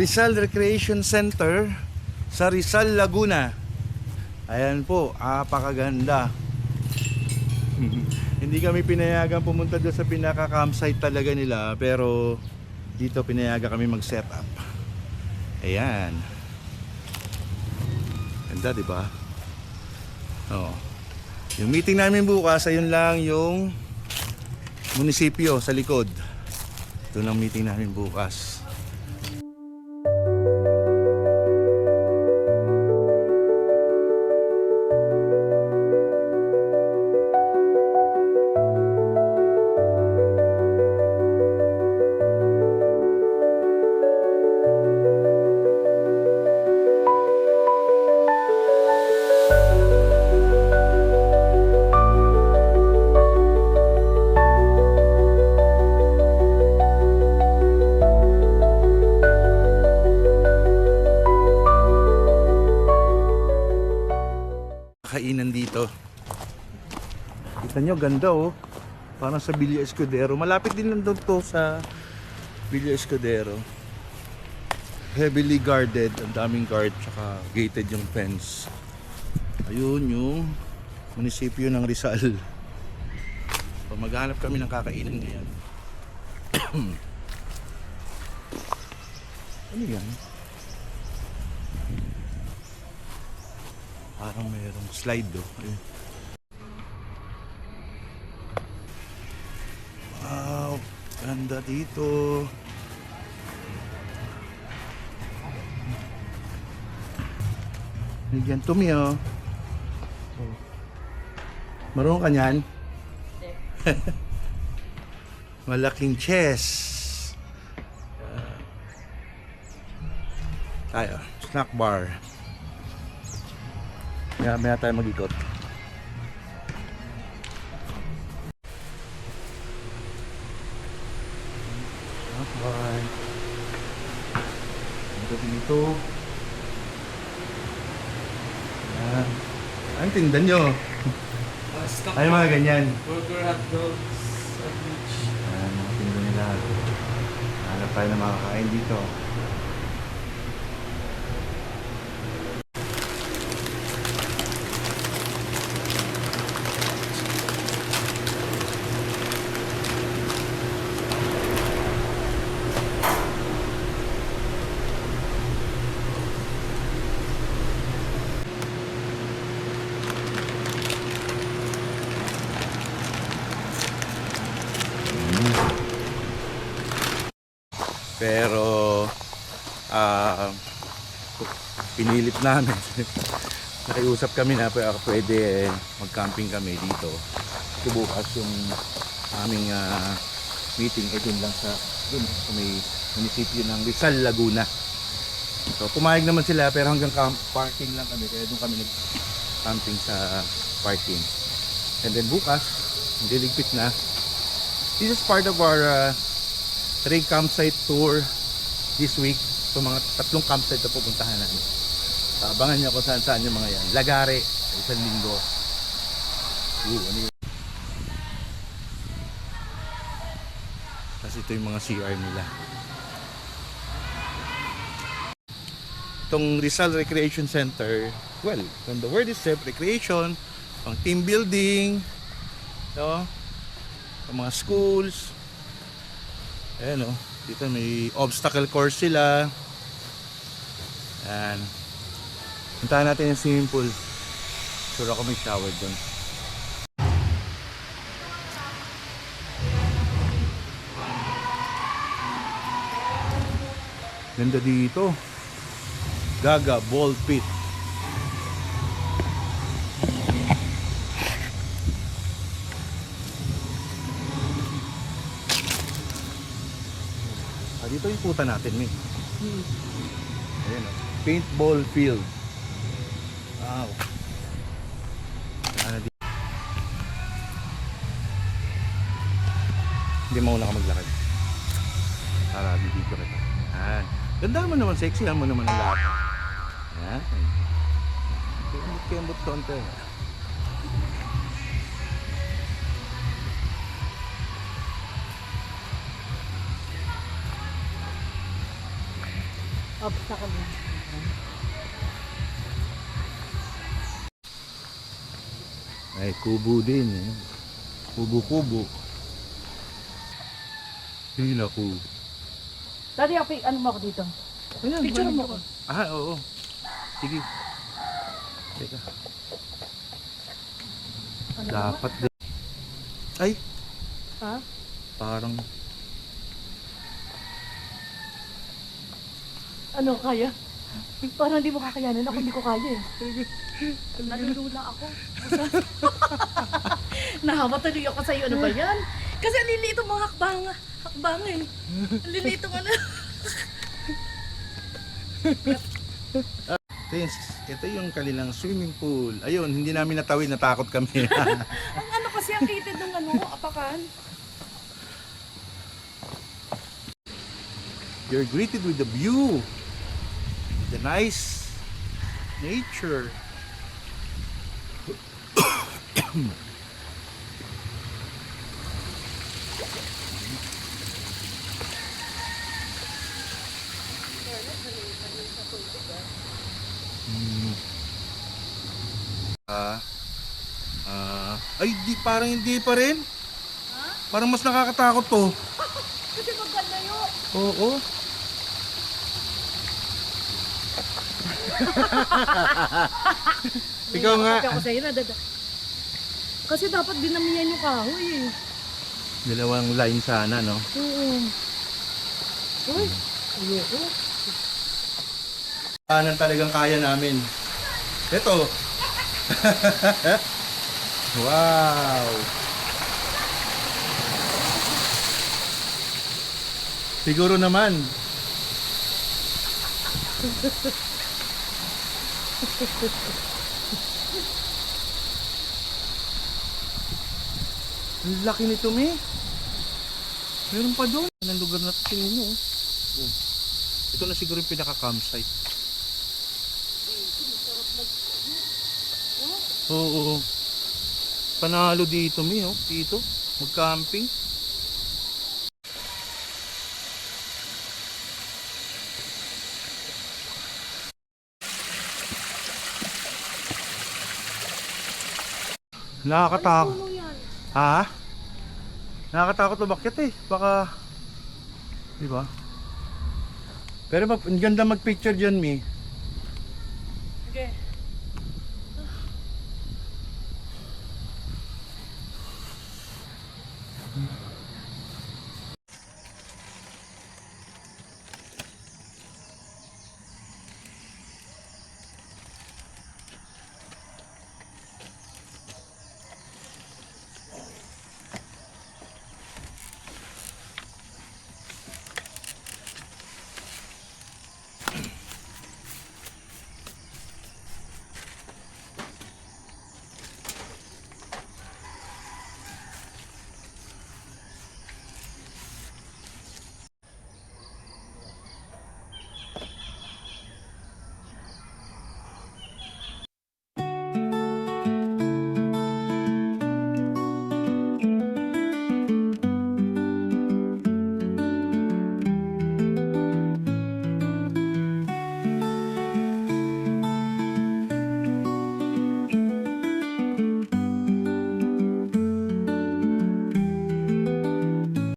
Rizal Recreation Center sa Rizal, Laguna. Ayan po, apakaganda. Hindi kami pinayagan pumunta doon sa pinaka-campsite talaga nila, pero dito pinayagan kami mag-set up. Ayan. Ganda, di ba? Oh. Yung meeting namin bukas, ayun lang yung munisipyo sa likod. Ito lang meeting namin bukas. Kainan dito. Kita nyo, ganda oh. Parang sa Villa Escudero. Malapit din lang doon to sa Villa Escudero. Heavily guarded. Ang daming guard. Tsaka gated yung fence. Ayun yung munisipyo ng Rizal. So, maghanap kami ng kakainan ngayon. Ano yan? Parang mayroong slide do. Wow, ganda dito. Bigyan to me oh. Marunong ka niyan? Malaking chess. Tayo, snack bar. Maya tayo mag-ikot. Okay. Dito. Ayan. Ang tinda nyo. Ay mga ganyan. Burger, hotdogs, sandwich. Ayan, mga tinda nila. Hanap tayo na makakain dito. Pero pinilit namin. Nakiusap kami na pwede mag-camping kami dito. Bukas yung aming meeting dun lang sa may munisipyo ng Rizal, Laguna. So pumayag naman sila, pero hanggang parking lang kami, kaya doon kami nag-camping sa parking. And then bukas liligpit na. This is part of our 3 campsite tour this week. So mga 3 campsite na pupuntahan namin. Abangan nyo kung saan yung mga yan. Lagare, isang linggo. Ano yun? Kasi ito yung mga CR nila. Itong Rizal Recreation Center, well, when the word is recreation, pang team building, no? Pang mga schools. Ayan o, dito may obstacle course sila. Ayan. Puntahan natin yung swimming pool. Sure ako may shower doon. Ganda dito. Gaga Ball Pit. Dito yung puta natin, May. Ayan o. Paintball field. Wow. Hindi mauna ka maglakad. Para dito kita. Ayan. Ganda mo naman, sexy mo naman ang lahat. Ayan. Kembot konti. Nakabasta kami. Ay, kubo din eh. Kubo-kubo. Hila ko. Daddy, ano mo ako dito? Picture mo ako. Ah, oo. Sige. Teka. Ano Dapat din. Ay, Ha? parang Ano, kaya? Parang hindi mo kakayanin. Ako hindi ko kaya eh. Nalulula ako. Nahawa tuloy ako sa'yo. Ano ba yan? Kasi ang liliit ang mga hakbangin. Ang liliit ang ano. ito yung kanilang swimming pool. Ayun, hindi namin natawid, natakot kami. Ang ano kasi ang kitid ng ano, apakan. You're greeted with the view. The nice nature. Ay, parang hindi pa rin. Parang mas nakakatakot to. Kasi maganda yun. Oo. Ikaw nga. Kasi ako sa'yo Kasi dapat dinamihan yung kahoy eh. Dalawang line sana, no? Oo. Uy, ayoko. Paano talagang kaya namin. Ito. Wow. Siguro naman. Ang laki nito, me. Meron pa doon. Anong lugar na ito? Tingnan nyo. Oh. Ito na siguro yung pinaka-campsite. Oo. Panalo dito, me. Oh. Dito. Mag-camping. Nakakatakot. Ano yan? Ha? Nakakatakot umakyat eh. Baka, di ba? Pero ang ganda mag-picture dyan, Mi. Okay.